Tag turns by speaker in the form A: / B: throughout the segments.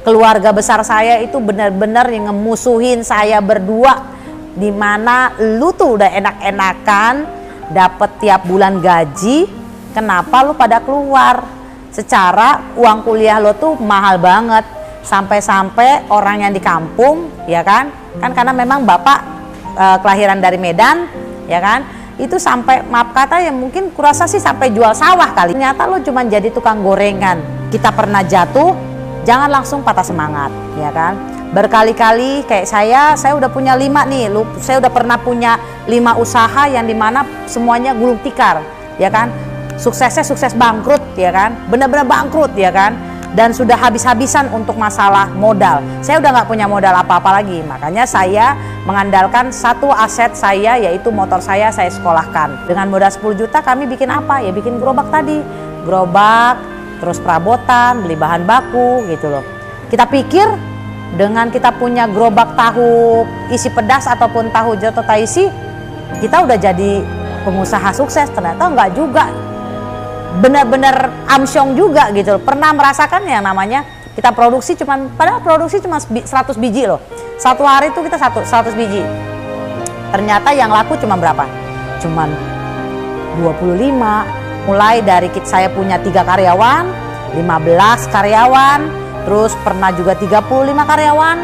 A: keluarga besar saya itu benar-benar yang ngemusuhin saya berdua, dimana lu tuh udah enak-enakan dapet tiap bulan gaji, kenapa lu pada keluar? Secara uang kuliah lo tuh mahal banget, sampai-sampai orang yang di kampung, ya kan karena memang bapak kelahiran dari Medan, ya kan, itu sampai maaf kata ya mungkin kurasa sih sampai jual sawah kali. Ternyata lo cuma jadi tukang gorengan. Kita pernah jatuh, jangan langsung patah semangat, ya kan. Berkali-kali kayak saya udah punya 5 nih, saya udah pernah punya 5 usaha yang dimana semuanya gulung tikar, ya kan. Suksesnya sukses bangkrut, ya kan, benar-benar bangkrut, ya kan. Dan sudah habis-habisan untuk masalah modal. Saya udah nggak punya modal apa-apa lagi, makanya saya mengandalkan satu aset saya, yaitu motor saya sekolahkan. Dengan modal 10 juta kami bikin apa? Ya bikin gerobak tadi, gerobak, terus perabotan, beli bahan baku gitu loh. Kita pikir dengan kita punya gerobak tahu isi pedas ataupun tahu jelato taisi, kita udah jadi pengusaha sukses. Ternyata enggak juga. Benar-benar amsyong juga gitu. Pernah merasakan yang namanya kita produksi padahal produksi cuma 100 biji loh. Satu hari itu kita 100 biji. Ternyata yang laku cuma berapa? Cuman 25. Mulai dari saya punya 3 karyawan, 15 karyawan, terus pernah juga 35 karyawan,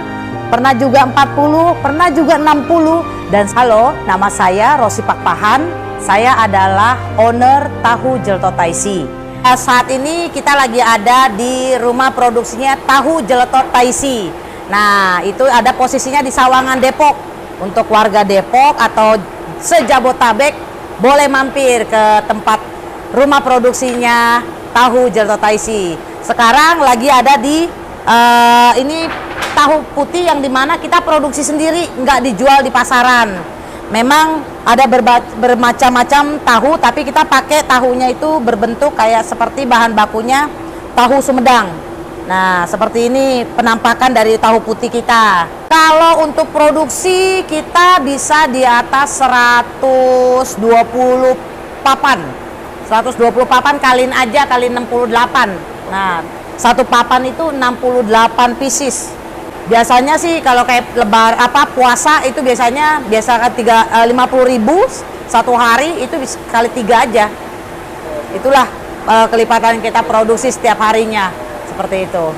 A: pernah juga 40, pernah juga 60. Dan halo, nama saya Rosi Pakpahan. Saya adalah owner Tahu Jelato Taisi. Saat ini kita lagi ada di rumah produksinya Tahu Jelato Taisi. Nah, itu ada posisinya di Sawangan, Depok. Untuk warga Depok atau se-Jabotabek boleh mampir ke tempat rumah produksinya Tahu Jelato Taisi. Sekarang lagi ada di ini tahu putih yang dimana kita produksi sendiri, nggak dijual di pasaran. Memang ada bermacam-macam tahu, tapi kita pakai tahunya itu berbentuk kayak seperti bahan bakunya tahu Sumedang. Nah, seperti ini penampakan dari tahu putih kita. Kalau untuk produksi kita bisa di atas 120 papan. 120 papan kaliin aja kali 68. Nah, satu papan itu 68 pieces. Biasanya sih kalau kayak puasa itu biasa 50.000 satu hari, itu kali 3 aja. Itulah kelipatan kita produksi setiap harinya seperti itu.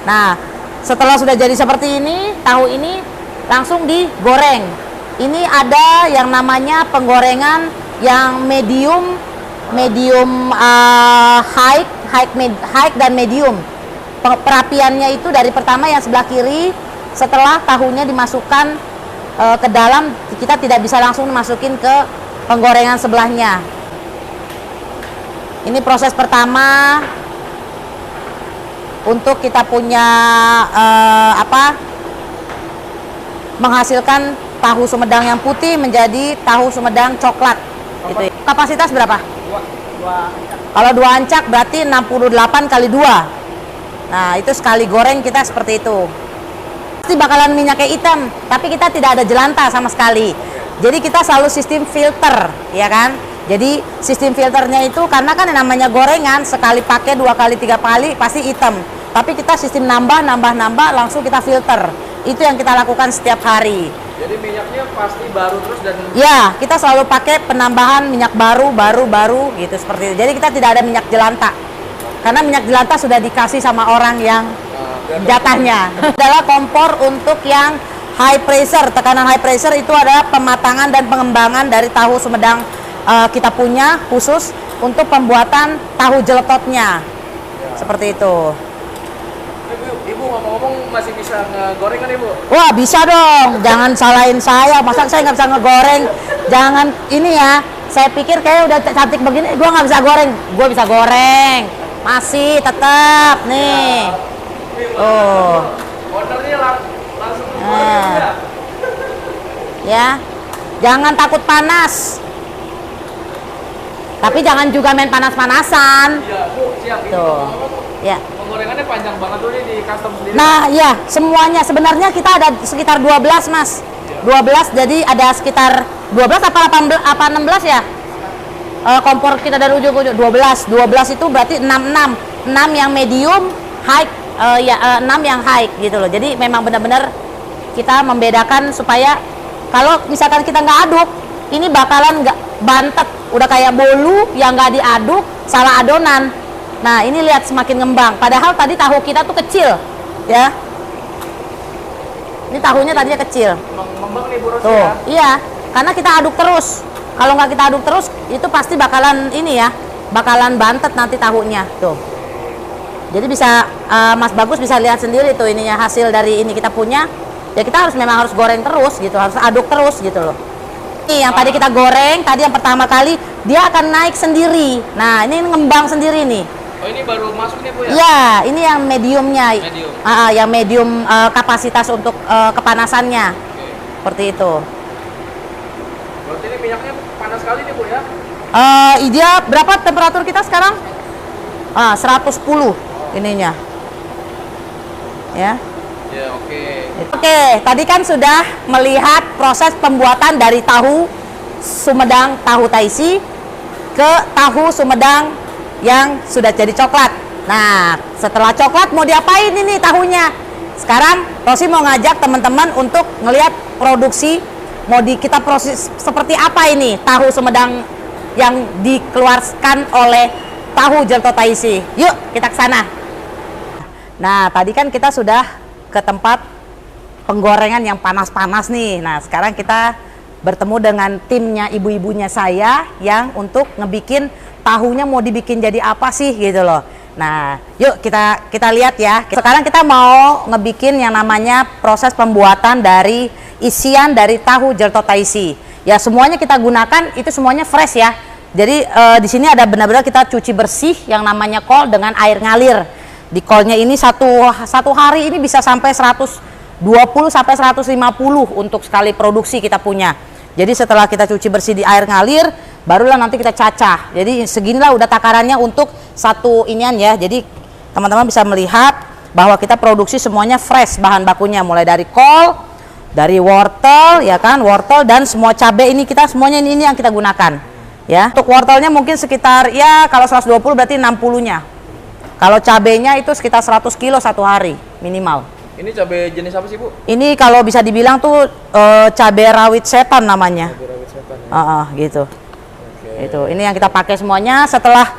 A: Nah, setelah sudah jadi seperti ini, tahu ini langsung digoreng. Ini ada yang namanya penggorengan yang medium, high dan medium. Perapiannya itu dari pertama yang sebelah kiri, setelah tahunya dimasukkan ke dalam, kita tidak bisa langsung masukin ke penggorengan sebelahnya. Ini proses pertama untuk kita punya menghasilkan tahu Sumedang yang putih menjadi tahu Sumedang coklat. Gitu. Kapasitas berapa? 2 Kalau 2 ancak berarti 68 kali 2. Nah, itu sekali goreng kita seperti itu. Pasti bakalan minyaknya hitam, tapi kita tidak ada jelantah sama sekali. Jadi kita selalu sistem filter, ya kan? Jadi sistem filternya itu karena kan yang namanya gorengan sekali pakai 2 kali 3 kali pasti hitam. Tapi kita sistem nambah langsung kita filter. Itu yang kita lakukan setiap hari.
B: Jadi minyaknya pasti baru terus dan
A: ya, kita selalu pakai penambahan minyak baru gitu seperti itu. Jadi kita tidak ada minyak jelantah. Karena minyak jelantah sudah dikasih sama orang yang jatahnya. Adalah kompor untuk yang high pressure. Tekanan high pressure itu adalah pematangan dan pengembangan dari tahu Sumedang kita punya khusus untuk pembuatan tahu jeletotnya. Seperti itu.
B: Ibu ngomong-ngomong masih bisa ngegoreng kan Ibu?
A: Wah, bisa dong. Jangan salahin saya. Masa saya nggak bisa ngegoreng? Jangan ini ya. Saya pikir kayak udah cantik begini, gue nggak bisa goreng. Gue bisa goreng. Masih tetap nih. Oh.
B: Ordernya langsung
A: ya. Jangan takut panas. Tapi jangan juga main panas-panasan.
B: Iya, Bu, siap.
A: Tuh. Ya.
B: Penggorengannya panjang banget tuh nih di custom sendiri.
A: Nah, ya, semuanya sebenarnya kita ada sekitar 12, Mas. 12, jadi ada sekitar 12 apa 16 ya? Kompor kita dari ujung ke ujung 12 itu berarti 6 yang medium, high 6 yang high gitu loh. Jadi memang benar-benar kita membedakan supaya kalau misalkan kita nggak aduk, ini bakalan nggak bantet, udah kayak bolu yang nggak diaduk, salah adonan. Nah ini lihat semakin ngembang, padahal tadi tahu kita tuh kecil ya. Ini tahunya tadinya kecil.
B: Ngembang nih Bu Rosi
A: Tuh,
B: ya.
A: iya, karena kita aduk terus. Kalau nggak kita aduk terus, itu pasti bakalan ini ya, bakalan bantet nanti tahunya. Tuh. Jadi bisa Mas Bagus bisa lihat sendiri tuh ininya hasil dari ini kita punya. Ya kita memang harus goreng terus gitu, harus aduk terus gitu loh. Ini yang tadi kita goreng, tadi yang pertama kali dia akan naik sendiri. Nah ini ngembang sendiri nih.
B: Oh ini baru masuk nih Bu ya?
A: Ya, ini yang mediumnya.
B: Medium.
A: Yang medium kapasitas untuk kepanasannya.
B: Oke.
A: Seperti itu.
B: Berarti ini minyaknya panas sekali nih Bu ya?
A: Dia berapa temperatur kita sekarang? 110 ininya. Ya.
B: Ya oke.
A: Oke, tadi kan sudah melihat proses pembuatan dari tahu Sumedang tahu Taisi ke tahu Sumedang yang sudah jadi coklat. Nah, setelah coklat mau diapain ini tahunya? Sekarang Rosi mau ngajak teman-teman untuk ngelihat produksi, kita proses seperti apa ini tahu Sumedang yang dikeluarkan oleh tahu Jelto Taisi. Yuk kita ke sana. Nah, tadi kan kita sudah ke tempat penggorengan yang panas-panas nih. Nah, sekarang kita bertemu dengan timnya ibu-ibunya saya yang untuk ngebikin tahunya mau dibikin jadi apa sih gitu loh. Nah, yuk kita lihat ya. Sekarang kita mau ngebikin yang namanya proses pembuatan dari isian dari tahu Jelto Taisi. Ya, semuanya kita gunakan itu semuanya fresh ya. Jadi di sini ada benar-benar kita cuci bersih yang namanya kol dengan air ngalir. Di kolnya ini satu hari ini bisa sampai 120 sampai 150 untuk sekali produksi kita punya. Jadi setelah kita cuci bersih di air ngalir, barulah nanti kita cacah. Jadi seginilah udah takarannya untuk satu inian ya. Jadi teman-teman bisa melihat bahwa kita produksi semuanya fresh bahan bakunya, mulai dari kol, dari wortel ya kan, wortel dan semua cabai ini kita semuanya ini yang kita gunakan. Ya. Untuk wortelnya mungkin sekitar ya kalau 120 berarti 60-nya. Kalau cabenya itu sekitar 100 kilo satu hari minimal.
B: Ini cabai jenis apa sih Bu?
A: Ini kalau bisa dibilang tuh cabai rawit setan namanya.
B: Cabai rawit setan ya?
A: Gitu.
B: Oke.
A: Itu. Ini yang kita pakai semuanya. Setelah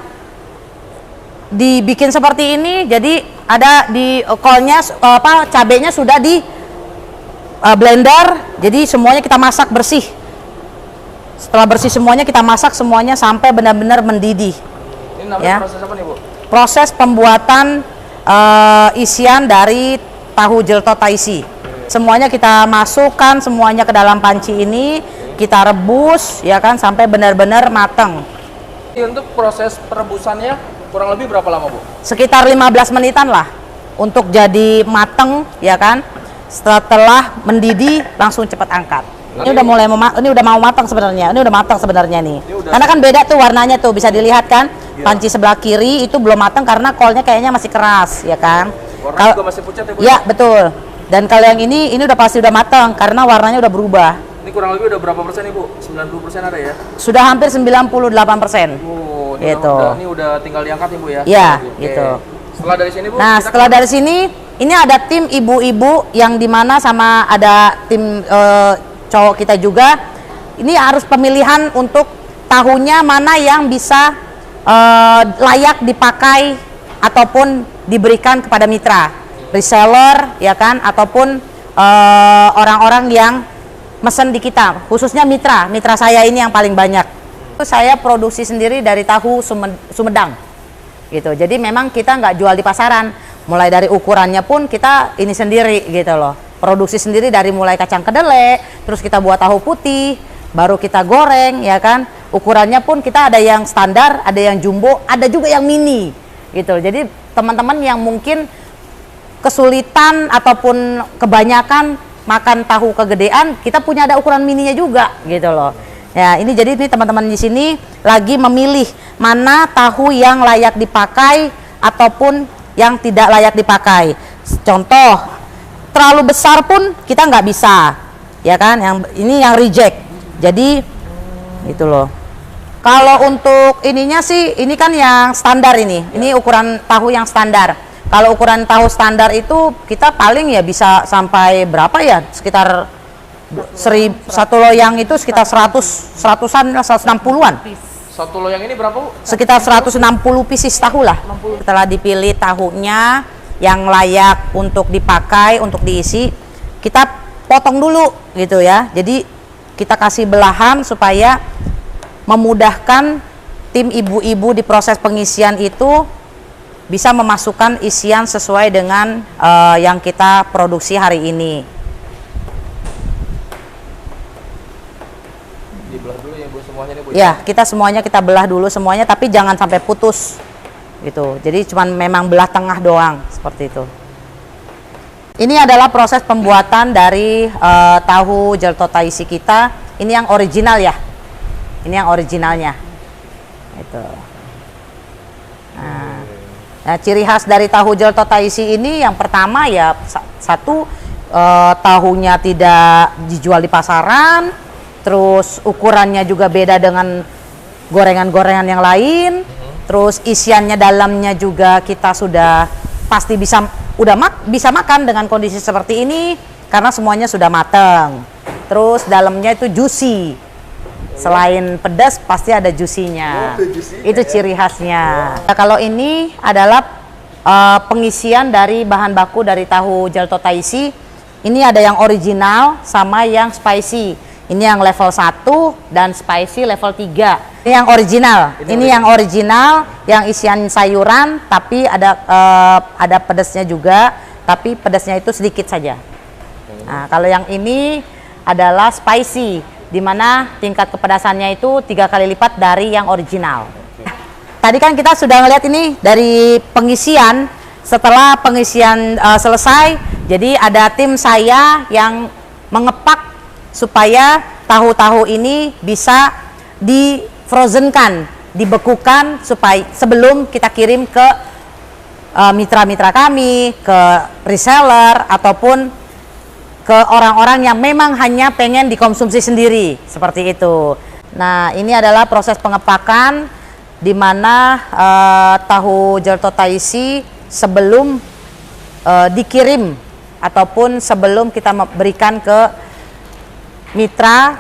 A: dibikin seperti ini, jadi ada di kolnya cabenya sudah di blender. Jadi semuanya kita masak bersih. Setelah bersih semuanya kita masak semuanya sampai benar-benar mendidih.
B: Ini namanya
A: Ya.
B: proses apa nih Bu?
A: Proses pembuatan isian dari tahu Jelto Taisi. Semuanya kita masukkan semuanya ke dalam panci ini, kita rebus ya kan sampai benar-benar matang.
B: Untuk proses perebusannya kurang lebih berapa lama Bu?
A: Sekitar 15 menitan lah untuk jadi matang ya kan. Setelah mendidih langsung cepat angkat. Ini udah mulai ini udah mau matang sebenarnya. Ini udah matang sebenarnya nih. Karena kan beda tuh warnanya tuh bisa dilihat kan. Panci sebelah kiri itu belum matang karena kolnya kayaknya masih keras ya kan.
B: Warnanya juga masih pucat ya Bu?
A: Ya betul. Dan kalau yang ini udah pasti udah matang karena warnanya udah berubah.
B: Ini kurang lebih udah berapa persen nih Bu? 90% ada ya?
A: Sudah hampir 98%.
B: Oh,
A: Gitu.
B: ini udah tinggal diangkat nih Bu ya?
A: Iya,
B: Oke.
A: gitu.
B: Setelah dari sini Bu?
A: Nah,
B: kita
A: setelah dari sini ini ada tim ibu-ibu yang dimana sama ada tim cowok kita juga. Ini harus pemilihan untuk tahunya mana yang bisa layak dipakai ataupun diberikan kepada mitra, reseller ya kan, ataupun orang-orang yang mesen di kita, khususnya mitra saya ini yang paling banyak. Saya produksi sendiri dari tahu Sumedang gitu, jadi memang kita nggak jual di pasaran. Mulai dari ukurannya pun kita ini sendiri gitu loh, produksi sendiri dari mulai kacang kedelai, terus kita buat tahu putih, baru kita goreng ya kan. Ukurannya pun kita ada yang standar, ada yang jumbo, ada juga yang mini gitu. Jadi teman-teman yang mungkin kesulitan ataupun kebanyakan makan tahu kegedean, kita punya ada ukuran mininya juga gitu loh. Ya, ini jadi ini teman-teman di sini lagi memilih mana tahu yang layak dipakai ataupun yang tidak layak dipakai. Contoh, terlalu besar pun kita nggak bisa, ya kan? Yang ini yang reject. Jadi itu loh. Kalau untuk ininya sih, ini kan yang standar ini ukuran tahu yang standar. Kalau ukuran tahu standar itu kita paling ya bisa sampai berapa ya? Sekitar satu loyang itu sekitar 100-an, 160-an.
B: Satu loyang ini berapa, Bu?
A: Sekitar 160 pieces tahu lah. Setelah dipilih tahunya yang layak untuk dipakai, untuk diisi, kita potong dulu gitu ya. Jadi kita kasih belahan supaya memudahkan tim ibu-ibu di proses pengisian itu bisa memasukkan isian sesuai dengan yang kita produksi hari ini.
B: Dibelah dulu ya, Bu, semuanya nih, Bu.
A: Ya, kita semuanya kita belah dulu semuanya, tapi jangan sampai putus gitu. Jadi cuman memang belah tengah doang seperti itu. Ini adalah proses pembuatan dari tahu jelto taisi kita. Ini yang original ya. Ini yang originalnya. Itu. Nah, ciri khas dari tahu jelto taisi ini yang pertama ya satu, tahunya tidak dijual di pasaran, terus ukurannya juga beda dengan gorengan-gorengan yang lain, terus isiannya dalamnya juga kita sudah pasti bisa bisa makan dengan kondisi seperti ini karena semuanya sudah matang. Terus dalamnya itu juicy. Selain pedas pasti ada juicy-nya. Itu ciri khasnya. Nah, kalau ini adalah pengisian dari bahan baku dari tahu jelto taisi. Ini ada yang original sama yang spicy. Ini yang level 1 dan spicy level 3. Ini yang original. Ini yang original, yang isian sayuran tapi ada pedasnya juga, tapi pedasnya itu sedikit saja. Nah, kalau yang ini adalah spicy, di mana tingkat kepedasannya itu 3 kali lipat dari yang original. Tadi kan kita sudah ngeliat ini dari pengisian. Setelah pengisian selesai, jadi ada tim saya yang mengepak supaya tahu-tahu ini bisa di frozenkan, dibekukan supaya sebelum kita kirim ke mitra-mitra kami, ke reseller ataupun ke orang-orang yang memang hanya pengen dikonsumsi sendiri, seperti itu. Nah, ini adalah proses pengepakan di mana tahu jelto taisi sebelum dikirim ataupun sebelum kita berikan ke mitra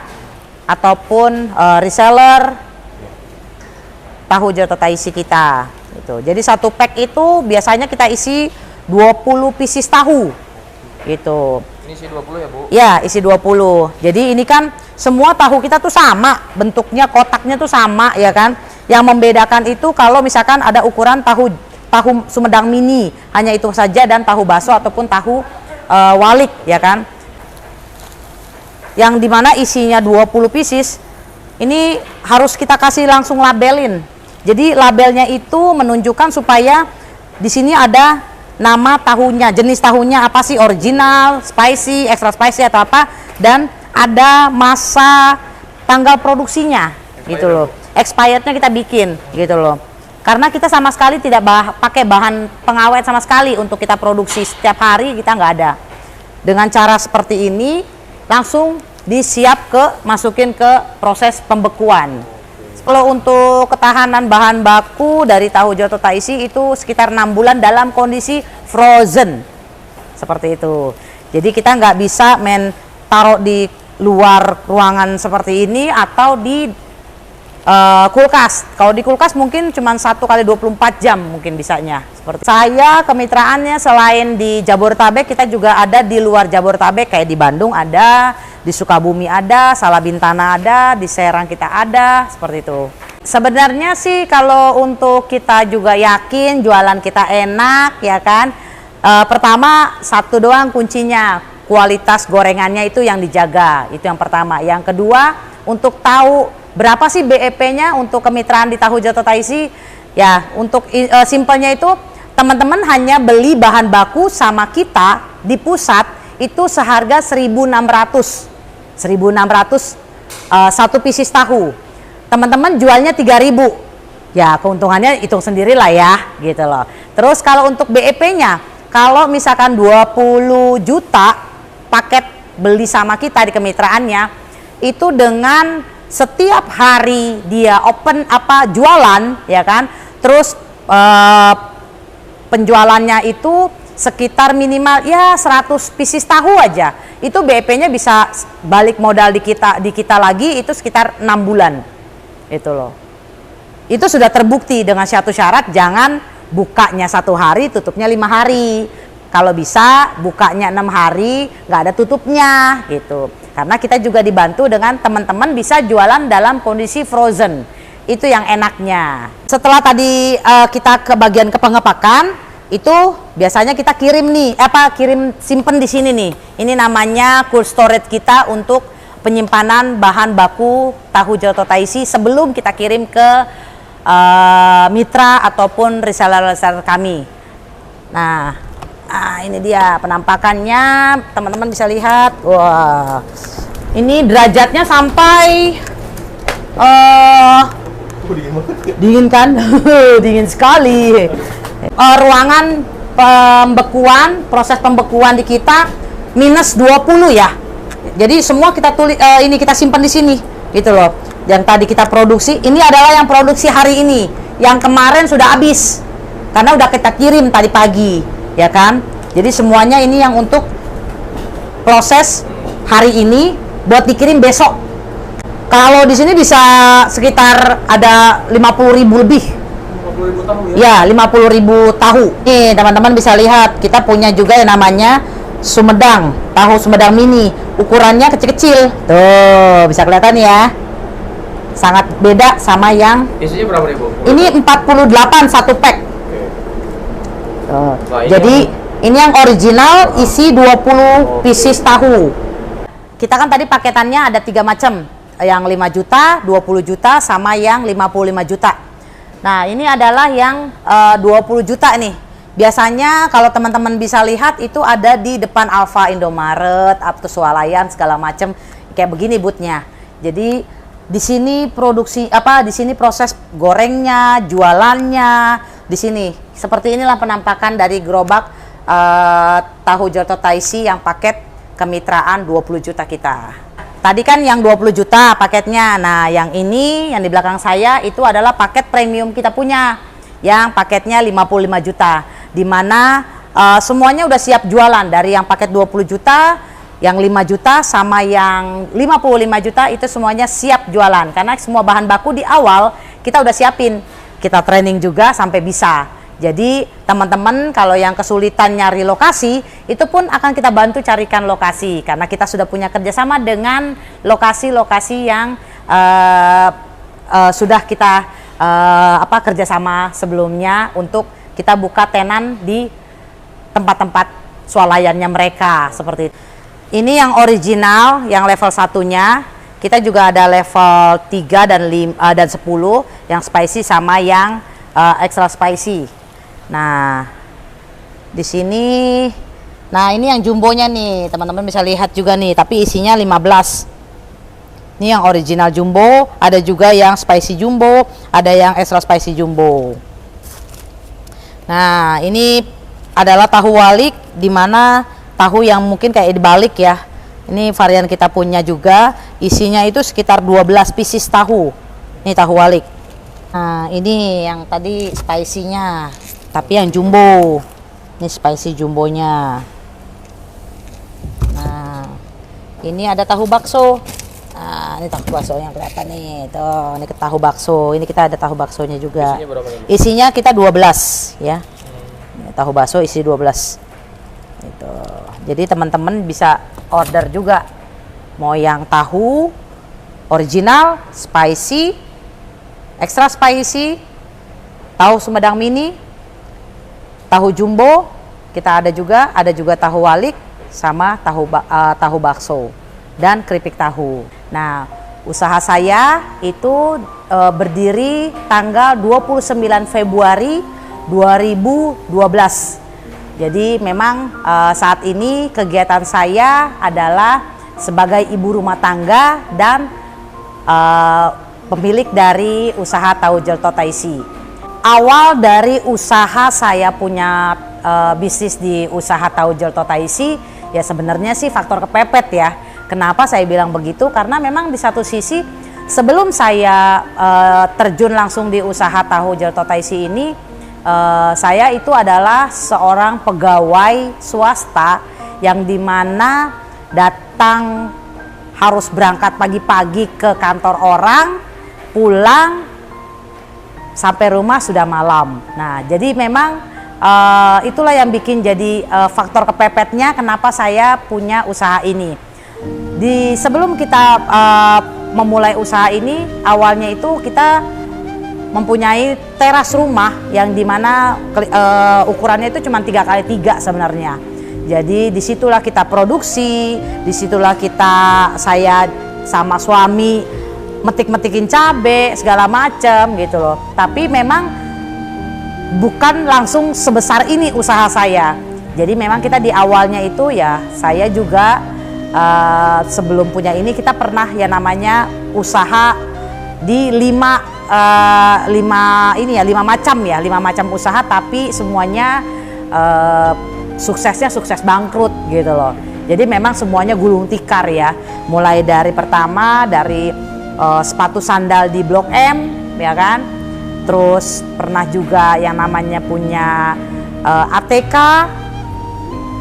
A: ataupun reseller tahu jelto taisi kita gitu. Jadi satu pack itu biasanya kita isi 20 pieces tahu gitu.
B: Ini isi 20 ya, Bu?
A: Ya, isi 20. Jadi ini kan semua tahu kita tuh sama, bentuknya kotaknya tuh sama ya kan. Yang membedakan itu kalau misalkan ada ukuran tahu Sumedang mini, hanya itu saja, dan tahu baso ataupun tahu walik ya kan. Yang dimana isinya 20 pieces, ini harus kita kasih langsung labelin. Jadi labelnya itu menunjukkan supaya di sini ada nama tahunya, jenis tahunya apa sih, original, spicy, extra spicy atau apa, dan ada masa tanggal produksinya gitu loh. Expirednya kita bikin gitu loh. Karena kita sama sekali tidak pakai bahan pengawet sama sekali untuk kita produksi setiap hari, kita nggak ada. Dengan cara seperti ini langsung masukin ke proses pembekuan. Kalau untuk ketahanan bahan baku dari tahu jelto taisi itu sekitar 6 bulan dalam kondisi frozen seperti itu. Jadi kita nggak bisa taruh di luar ruangan seperti ini atau di kulkas. Kalau di kulkas mungkin cuma 1 kali 24 jam mungkin bisanya. Seperti saya, kemitraannya selain di Jabodetabek, kita juga ada di luar Jabodetabek, kayak di Bandung ada, di Sukabumi ada, Salabintana ada, di Serang kita ada, seperti itu. Sebenarnya sih kalau untuk kita juga yakin jualan kita enak ya kan, pertama satu doang kuncinya, kualitas gorengannya itu yang dijaga, itu yang pertama. Yang kedua, untuk tahu berapa sih BEP-nya untuk kemitraan di tahu jelto taisi, ya untuk simpelnya itu teman-teman hanya beli bahan baku sama kita di pusat itu seharga 1.600 satu pieces tahu. Teman-teman jualnya 3.000, ya keuntungannya hitung sendiri lah ya gitu loh. Terus kalau untuk BEP-nya, kalau misalkan 20 juta paket beli sama kita di kemitraannya, itu dengan setiap hari dia jualan ya kan, terus penjualannya itu sekitar minimal ya 100 pieces tahu aja, itu BEP-nya bisa balik modal di kita lagi itu sekitar 6 bulan. Itu loh. Itu sudah terbukti dengan satu syarat, jangan bukanya 1 hari, tutupnya 5 hari. Kalau bisa bukanya 6 hari, nggak ada tutupnya gitu. Karena kita juga dibantu dengan teman-teman bisa jualan dalam kondisi frozen. Itu yang enaknya. Setelah tadi kita ke bagian kepengepakan, itu biasanya kita kirim nih, simpen di sini nih. Ini namanya cold storage kita untuk penyimpanan bahan baku tahu Jelto Thaisi sebelum kita kirim ke mitra ataupun reseller-reseller kami. Nah, ini dia penampakannya, teman-teman bisa lihat. Wah, ini derajatnya sampai dingin kan? Dingin sekali. Ruangan pembekuan, proses pembekuan di kita minus 20 ya. Jadi semua kita ini kita simpan di sini, gitu loh. Yang tadi kita produksi, ini adalah yang produksi hari ini. Yang kemarin sudah habis karena udah kita kirim tadi pagi, ya kan? Jadi semuanya ini yang untuk proses hari ini buat dikirim besok. Kalau di sini bisa sekitar ada 50.000 lebih.
B: 50.000 tahu ya?
A: Ya, 50.000 tahu. Nih, teman-teman bisa lihat, kita punya juga yang namanya Sumedang, tahu Sumedang mini. Ukurannya kecil-kecil. Tuh, bisa kelihatan ya. Sangat beda sama yang
B: isinya berapa nih, Bu?
A: ini 48 satu pack. Tuh. Jadi, ini yang original isi 20 pieces tahu. Kita kan tadi paketannya ada 3 macam. Yang 5 juta, 20 juta, sama yang 55 juta. Nah, ini adalah yang 20 juta nih. Biasanya kalau teman-teman bisa lihat itu ada di depan Alfa Indomaret, atau Swalayan segala macam kayak begini boothnya. Jadi di sini produksi di sini proses gorengnya, jualannya di sini. Seperti inilah penampakan dari gerobak tahu Jelto Thaisi yang paket kemitraan 20 juta kita. Tadi kan yang 20 juta paketnya. Nah, yang ini yang di belakang saya itu adalah paket premium kita punya. Yang paketnya 55 juta. Di mana semuanya udah siap jualan, dari yang paket 20 juta, yang 5 juta sama yang 55 juta itu semuanya siap jualan. Karena semua bahan baku di awal kita udah siapin. Kita training juga sampai bisa. Jadi teman-teman kalau yang kesulitan nyari lokasi, itu pun akan kita bantu carikan lokasi. Karena kita sudah punya kerjasama dengan lokasi-lokasi yang sudah kita kerjasama sebelumnya untuk kita buka tenan di tempat-tempat swalayannya mereka seperti itu. Ini yang original, yang level satunya. Kita juga ada level 3 dan 10 yang spicy sama yang extra spicy. Nah, di sini, nah ini yang jumbonya nih, teman-teman bisa lihat juga nih, tapi isinya 15. Ini yang original jumbo, ada juga yang spicy jumbo, ada yang extra spicy jumbo. Nah, ini adalah tahu walik, dimana tahu yang mungkin kayak dibalik ya. Ini varian kita punya juga, isinya itu sekitar 12 pieces tahu. Ini tahu walik. Nah, ini yang tadi spicy-nya, tapi yang jumbo. Ini spicy jumbonya. Nah, ini ada tahu bakso. Nah, ini tahu bakso yang kelihatan nih. Tuh, ini tahu bakso. Ini kita ada tahu baksonya juga.
B: Isinya berapa nih?
A: Isinya kita 12 ya. Ini tahu bakso isi 12. Itu. Jadi teman-teman bisa order juga. Mau yang tahu original, spicy, extra spicy, tahu Sumedang mini, tahu jumbo, kita ada juga tahu walik sama tahu bakso dan keripik tahu. Nah, usaha saya itu berdiri tanggal 29 Februari 2012. Jadi memang saat ini kegiatan saya adalah sebagai ibu rumah tangga dan pemilik dari usaha tahu Jelto Thaisi. Awal dari usaha saya punya bisnis di usaha tahu Jelto Thaisi, ya sebenarnya sih faktor kepepet ya. Kenapa saya bilang begitu? Karena memang di satu sisi sebelum saya terjun langsung di usaha tahu Jelto Thaisi ini, Saya itu adalah seorang pegawai swasta yang dimana datang harus berangkat pagi-pagi ke kantor orang, pulang sampai rumah sudah malam. Nah, jadi memang itulah yang bikin jadi faktor kepepetnya kenapa saya punya usaha ini. Sebelum kita memulai usaha ini, awalnya itu kita mempunyai teras rumah yang dimana ukurannya itu cuma 3x3 sebenarnya. Jadi disitulah kita produksi, disitulah saya sama suami metik-metikin cabe segala macam gitu loh. Tapi memang bukan langsung sebesar ini usaha saya. Jadi memang kita di awalnya itu ya saya juga sebelum punya ini kita pernah ya namanya usaha di 5 macam usaha, tapi semuanya suksesnya sukses bangkrut gitu loh. Jadi memang semuanya gulung tikar ya, mulai dari pertama dari sepatu sandal di Blok M ya kan, terus pernah juga yang namanya punya ATK,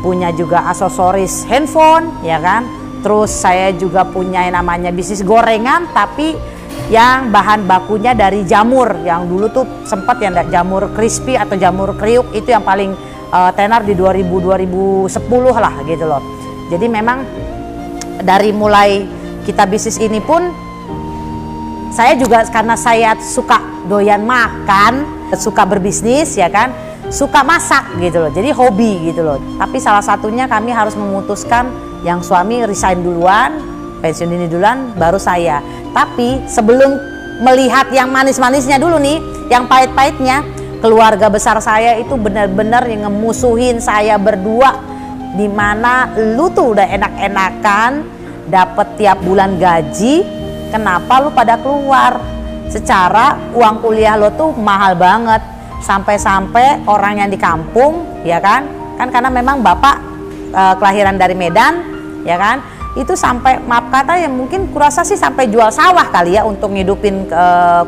A: punya juga aksesoris handphone ya kan, terus saya juga punya yang namanya bisnis gorengan tapi yang bahan bakunya dari jamur, yang dulu tuh sempat yang jamur crispy atau jamur kriuk, itu yang paling tenar di 2010 lah gitu loh. Jadi memang dari mulai kita bisnis ini pun saya juga karena saya suka doyan makan, suka berbisnis ya kan, suka masak gitu loh, jadi hobi gitu loh. Tapi salah satunya kami harus memutuskan yang suami resign duluan, pensiun dini duluan, baru saya. Tapi sebelum melihat yang manis-manisnya dulu nih, yang pahit-pahitnya, keluarga besar saya itu benar-benar yang ngemusuhin saya berdua, dimana lu tuh udah enak-enakan dapet tiap bulan gaji, kenapa lu pada keluar? Secara uang kuliah lo tuh mahal banget, sampai-sampai orang yang di kampung ya kan karena memang bapak kelahiran dari Medan ya kan, itu sampai maaf kata ya mungkin kurasa sih sampai jual sawah kali ya untuk ngidupin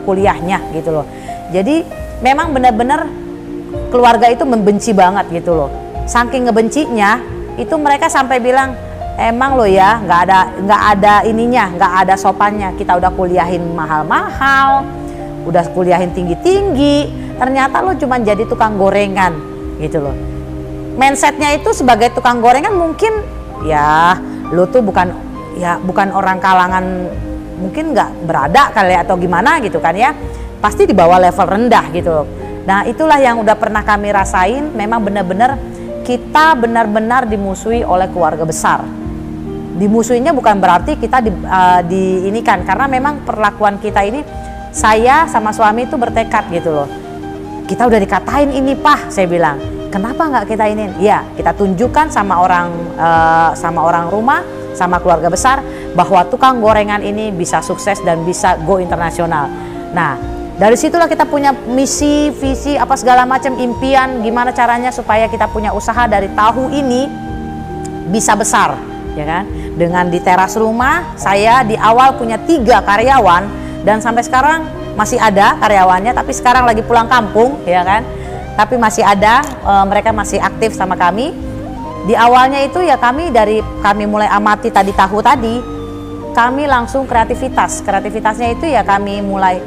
A: kuliahnya gitu loh. Jadi memang benar-benar keluarga itu membenci banget gitu loh. Saking ngebencinya itu mereka sampai bilang, emang lo ya nggak ada ininya, nggak ada sopannya. Kita udah kuliahin mahal-mahal, udah kuliahin tinggi-tinggi, ternyata lo cuma jadi tukang gorengan gitu loh. Mindsetnya itu sebagai tukang gorengan mungkin ya lo tuh bukan orang kalangan, mungkin nggak berada kali atau gimana gitu kan ya, pasti di bawah level rendah gitu. Nah itulah yang udah pernah kami rasain, memang benar-benar kita benar-benar dimusuhi oleh keluarga besar. Dimusuhinya bukan berarti kita diinikan, karena memang perlakuan kita ini, saya sama suami itu bertekad gitu loh. Kita udah dikatain ini Pak, saya bilang, kenapa nggak kita ini? Ya, kita tunjukkan sama orang rumah, sama keluarga besar bahwa tukang gorengan ini bisa sukses dan bisa go internasional. Nah, dari situlah kita punya misi, visi, apa segala macam impian, gimana caranya supaya kita punya usaha dari tahu ini bisa besar, ya kan? Dengan di teras rumah, saya di awal punya 3 karyawan dan sampai sekarang masih ada karyawannya, tapi sekarang lagi pulang kampung, ya kan? Tapi masih ada, mereka masih aktif sama kami. Di awalnya itu ya kami mulai amati tahu tadi, kami langsung kreativitasnya itu ya kami mulai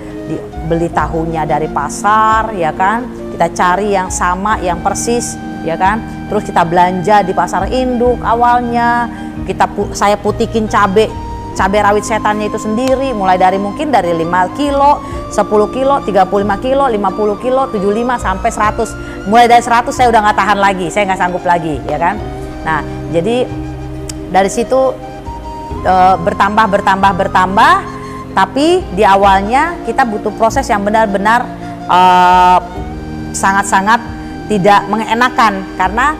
A: beli tahunya dari pasar, ya kan, kita cari yang sama, yang persis, ya kan, terus kita belanja di pasar induk awalnya, saya putikin cabai rawit setannya itu sendiri, mulai dari mungkin dari 5 kilo, 10 kilo, 35 kilo, 50 kilo, 75 sampai 100. Mulai dari 100 saya udah nggak tahan lagi, saya nggak sanggup lagi, ya kan. Nah, jadi dari situ bertambah, tapi di awalnya kita butuh proses yang benar-benar sangat-sangat tidak mengenakan, karena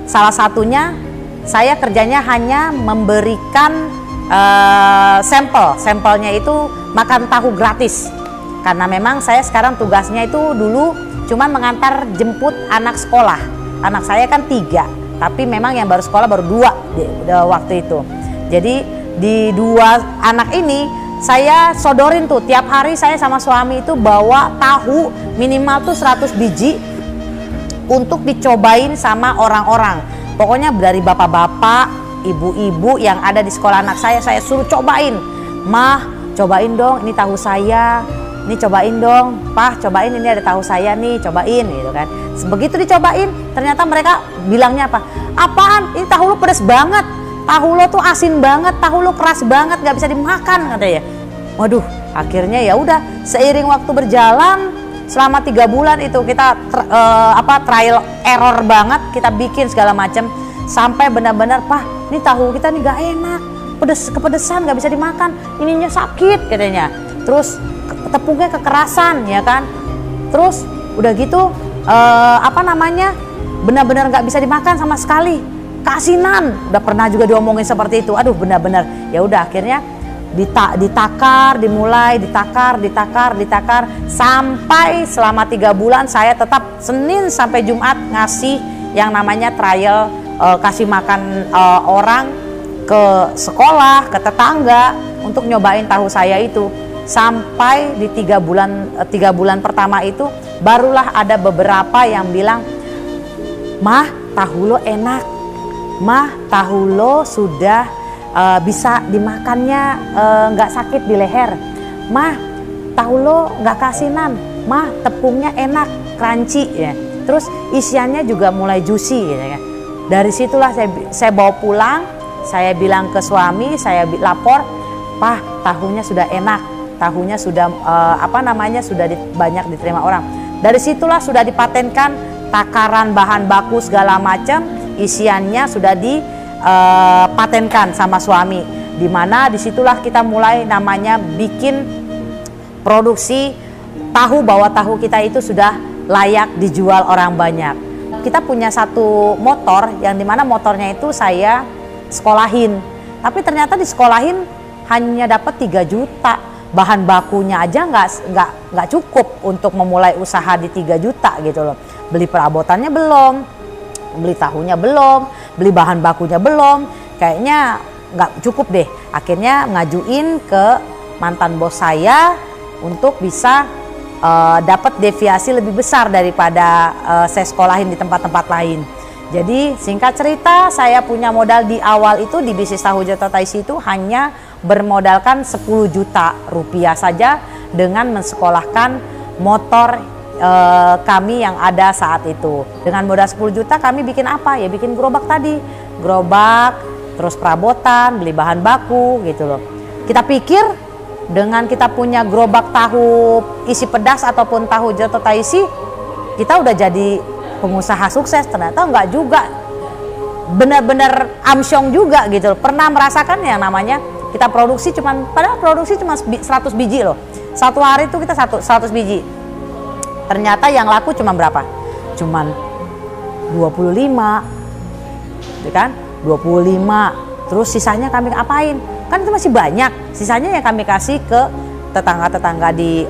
A: salah satunya saya kerjanya hanya memberikan sampelnya itu makan tahu gratis, karena memang saya sekarang tugasnya itu dulu cuman mengantar jemput anak sekolah. Anak saya kan 3, tapi memang yang baru sekolah baru 2 waktu itu. Jadi di 2 anak ini saya sodorin tuh tiap hari saya sama suami itu bawa tahu minimal tuh 100 biji untuk dicobain sama orang-orang. Pokoknya dari bapak-bapak, ibu-ibu yang ada di sekolah anak saya suruh cobain. Mah, cobain dong ini tahu saya. Ini cobain dong, Pah, cobain ini ada tahu saya nih, cobain gitu kan. Begitu dicobain, ternyata mereka bilangnya apa? Apaan? Ini tahu lo pedas banget. Tahu lo tuh asin banget, tahu lo keras banget, nggak bisa dimakan katanya. Waduh, akhirnya ya udah seiring waktu berjalan selama 3 bulan itu kita trial error banget, kita bikin segala macam sampai benar-benar, Pah, ini tahu kita nih nggak enak, kepedesan, nggak bisa dimakan, ininya sakit katanya. Terus tepungnya kekerasan ya kan. Terus udah gitu benar-benar nggak bisa dimakan sama sekali, keasinan. Udah pernah juga diomongin seperti itu. Aduh, benar-benar ya udah akhirnya ditakar sampai selama 3 bulan saya tetap Senin sampai Jumat ngasih yang namanya trial, kasih makan orang ke sekolah, ke tetangga untuk nyobain tahu saya itu. Sampai di 3 bulan pertama itu barulah ada beberapa yang bilang, Mah, tahu lo enak, Mah, tahu lo sudah bisa dimakannya, nggak sakit di leher, Mah, tahu lo nggak kasinan, Mah, tepungnya enak, crunchy ya. Terus isiannya juga mulai juicy gitu ya. Dari situlah saya bawa pulang, saya bilang ke suami, saya lapor, Pah, tahunya sudah enak. Tahunya sudah sudah banyak diterima orang. Dari situlah sudah dipatenkan takaran bahan baku segala macam, isiannya sudah dipatenkan sama suami. Dimana disitulah kita mulai namanya bikin produksi tahu, bahwa tahu kita itu sudah layak dijual orang banyak. Kita punya satu motor yang dimana motornya itu saya sekolahin, tapi ternyata di sekolahin hanya dapat 3 juta. Bahan bakunya aja nggak cukup untuk memulai usaha di 3 juta gitu loh. Beli perabotannya belum, beli tahunya belum, beli bahan bakunya belum, kayaknya nggak cukup deh. Akhirnya ngajuin ke mantan bos saya untuk bisa dapat deviasi lebih besar daripada saya sekolahin di tempat-tempat lain. Jadi singkat cerita, saya punya modal di awal itu di bisnis tahu Jota Taisi itu hanya bermodalkan 10 juta rupiah saja dengan mensekolahkan motor kami yang ada saat itu. Dengan modal 10 juta kami bikin apa? Ya bikin gerobak tadi, gerobak, terus perabotan, beli bahan baku gitu loh. Kita pikir dengan kita punya gerobak tahu isi pedas ataupun tahu Jota Taisi, kita udah jadi pengusaha sukses. Ternyata enggak juga, benar-benar amsyong juga gitu loh. Pernah merasakan yang namanya kita produksi padahal produksi cuma 100 biji loh. Satu hari itu kita 100 biji. Ternyata yang laku cuma berapa? Cuman 25, gitu kan? 25. Terus sisanya kami apain? Kan itu masih banyak. Sisanya yang kami kasih ke tetangga-tetangga di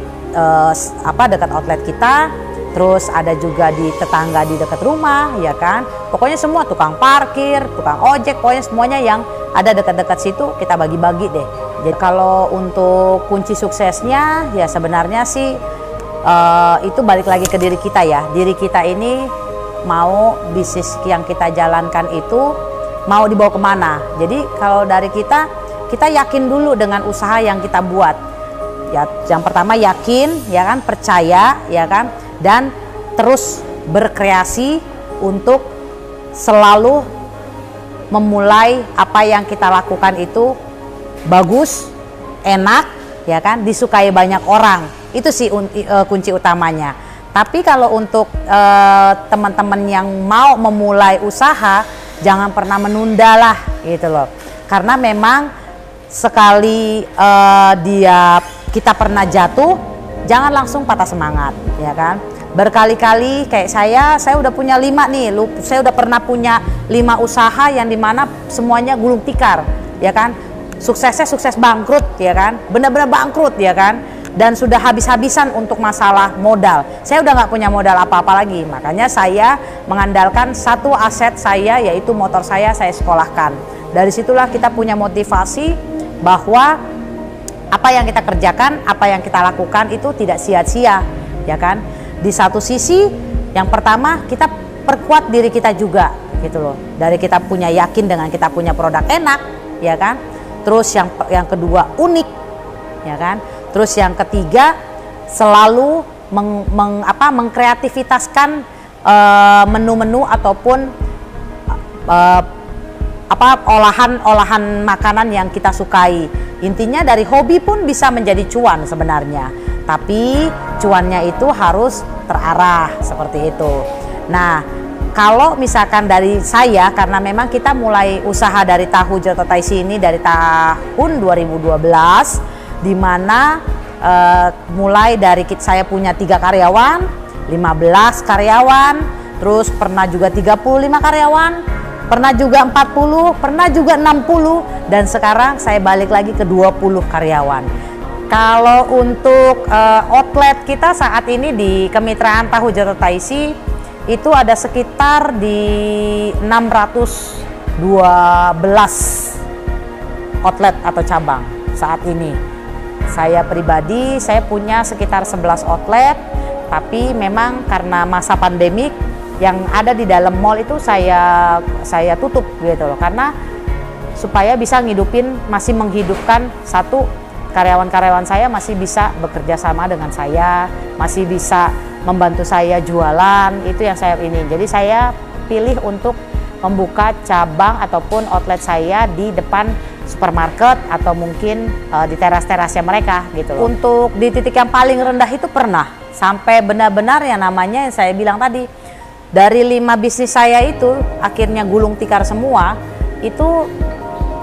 A: dekat outlet kita. Terus ada juga di tetangga di dekat rumah, ya kan. Pokoknya semua tukang parkir, tukang ojek, pokoknya semuanya yang ada dekat-dekat situ kita bagi-bagi deh. Jadi kalau untuk kunci suksesnya ya sebenarnya sih itu balik lagi ke diri kita ya. Diri kita ini mau bisnis yang kita jalankan itu mau dibawa kemana. Jadi kalau dari kita yakin dulu dengan usaha yang kita buat. Ya, yang pertama yakin, ya kan, percaya, ya kan. Dan terus berkreasi untuk selalu memulai apa yang kita lakukan itu bagus, enak, ya kan, disukai banyak orang. Itu sih kunci utamanya. Tapi kalau untuk teman-teman yang mau memulai usaha, jangan pernah menunda lah gitu loh. Karena memang sekali kita pernah jatuh, jangan langsung patah semangat, ya kan. Berkali-kali kayak saya udah punya 5 nih, saya udah pernah punya 5 usaha yang dimana semuanya gulung tikar, ya kan. Suksesnya sukses bangkrut, ya kan, benar-benar bangkrut, ya kan. Dan sudah habis-habisan untuk masalah modal. Saya udah nggak punya modal apa-apa lagi, makanya saya mengandalkan satu aset saya, yaitu motor saya sekolahkan. Dari situlah kita punya motivasi bahwa apa yang kita kerjakan, apa yang kita lakukan itu tidak sia-sia, ya kan? Di satu sisi, yang pertama kita perkuat diri kita juga, gitu loh. Dari kita punya yakin dengan kita punya produk enak, ya kan? Terus yang kedua unik, ya kan? Terus yang ketiga selalu mengkreativitaskan menu-menu ataupun olahan makanan yang kita sukai. Intinya dari hobi pun bisa menjadi cuan sebenarnya, tapi cuannya itu harus terarah seperti itu. Nah, kalau misalkan dari saya, karena memang kita mulai usaha dari tahu Jota Taisi ini dari tahun 2012, di mana mulai dari saya punya 3 karyawan, 15 karyawan, terus pernah juga 35 karyawan, pernah juga 40, pernah juga 60, dan sekarang saya balik lagi ke 20 karyawan. Kalau untuk outlet kita saat ini di Kemitraan Tahu Jota Taisi itu ada sekitar di 612 outlet atau cabang saat ini. Saya pribadi, saya punya sekitar 11 outlet, tapi memang karena masa pandemik yang ada di dalam mall itu saya tutup gitu loh, karena supaya bisa masih menghidupkan satu karyawan-karyawan saya masih bisa bekerja sama dengan saya, masih bisa membantu saya jualan, itu yang saya ini. Jadi saya pilih untuk membuka cabang ataupun outlet saya di depan supermarket atau mungkin di teras-terasnya mereka gitu loh. Untuk di titik yang paling rendah itu pernah sampai benar-benar yang namanya yang saya bilang tadi, dari 5 bisnis saya itu akhirnya gulung tikar semua. Itu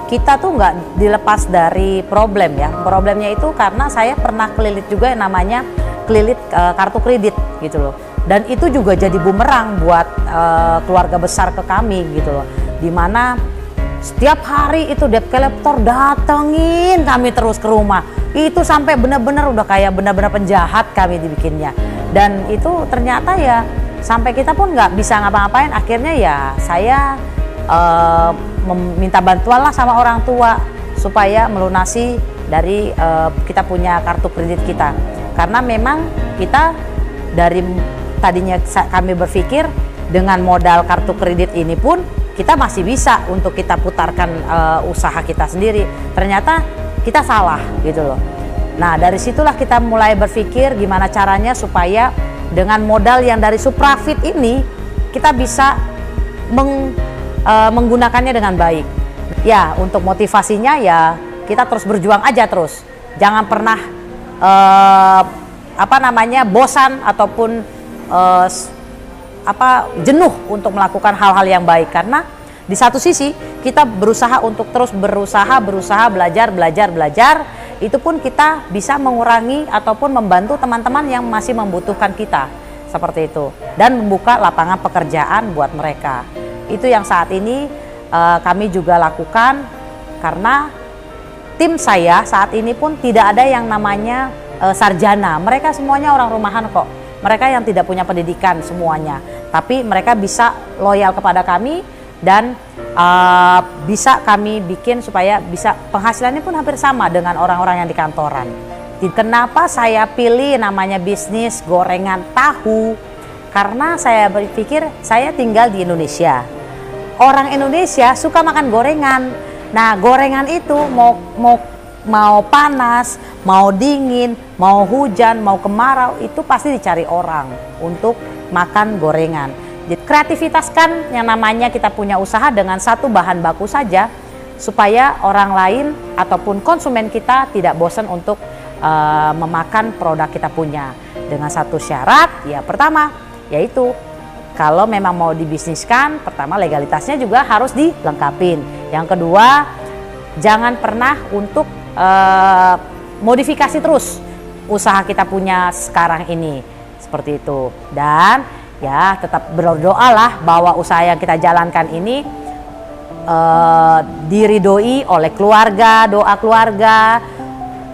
A: kita tuh nggak dilepas dari problem ya. Problemnya itu karena saya pernah kelilit juga yang namanya kelilit kartu kredit gitu loh. Dan itu juga jadi bumerang buat keluarga besar ke kami gitu loh. Dimana setiap hari itu debt collector datengin kami terus ke rumah. Itu sampai benar-benar udah kayak benar-benar penjahat kami dibikinnya. Dan itu ternyata ya sampai kita pun nggak bisa ngapa-ngapain. Akhirnya ya saya meminta bantuan lah sama orang tua supaya melunasi dari kita punya kartu kredit kita. Karena memang kita dari tadinya kami berpikir dengan modal kartu kredit ini pun kita masih bisa untuk kita putarkan usaha kita sendiri. Ternyata kita salah gitu loh. Nah, dari situlah kita mulai berpikir gimana caranya supaya dengan modal yang dari Suprafit ini kita bisa menggunakannya dengan baik. Ya, untuk motivasinya ya kita terus berjuang aja terus. Jangan pernah bosan ataupun jenuh untuk melakukan hal-hal yang baik, karena di satu sisi kita berusaha untuk terus berusaha belajar, itu pun kita bisa mengurangi ataupun membantu teman-teman yang masih membutuhkan kita seperti itu, dan membuka lapangan pekerjaan buat mereka. Itu yang saat ini kami juga lakukan, karena tim saya saat ini pun tidak ada yang namanya sarjana. Mereka semuanya orang rumahan kok. Mereka yang tidak punya pendidikan semuanya, tapi mereka bisa loyal kepada kami dan bisa kami bikin supaya bisa penghasilannya pun hampir sama dengan orang-orang yang di kantoran. Kenapa saya pilih namanya bisnis gorengan tahu? Karena saya berpikir saya tinggal di Indonesia. Orang Indonesia suka makan gorengan. Nah, gorengan itu mau panas, mau dingin, mau hujan, mau kemarau, itu pasti dicari orang untuk makan gorengan. Jadi kreativitaskan yang namanya kita punya usaha dengan satu bahan baku saja, supaya orang lain ataupun konsumen kita tidak bosan untuk memakan produk kita punya. Dengan satu syarat, ya pertama yaitu kalau memang mau dibisniskan, pertama legalitasnya juga harus dilengkapin. Yang kedua, jangan pernah untuk modifikasi terus usaha kita punya sekarang ini, seperti itu. Dan ya tetap berdoalah bahwa usaha yang kita jalankan ini diridhoi oleh keluarga, doa keluarga.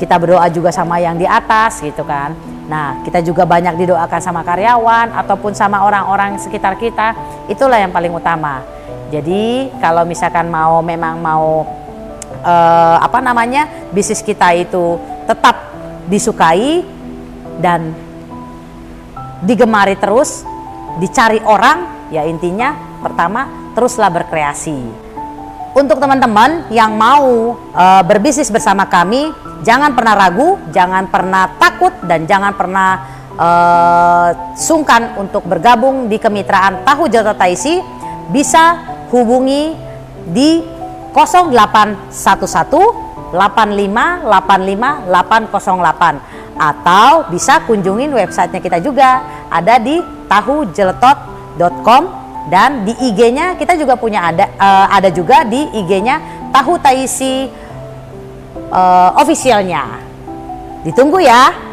A: Kita berdoa juga sama yang di atas gitu kan. Nah, kita juga banyak didoakan sama karyawan ataupun sama orang-orang sekitar kita. Itulah yang paling utama. Jadi kalau misalkan memang mau bisnis kita itu tetap disukai dan digemari terus, dicari orang, ya intinya pertama teruslah berkreasi. Untuk teman-teman yang mau berbisnis bersama kami, jangan pernah ragu, jangan pernah takut, dan jangan pernah sungkan untuk bergabung di kemitraan Tahu Jeletot Taisi. Bisa hubungi di 0811 85 85 808 atau bisa kunjungin websitenya kita juga, ada di tahujeletot.com, dan di IG-nya kita juga punya ada juga di IG-nya Tahu Taisi officialnya. Ditunggu ya.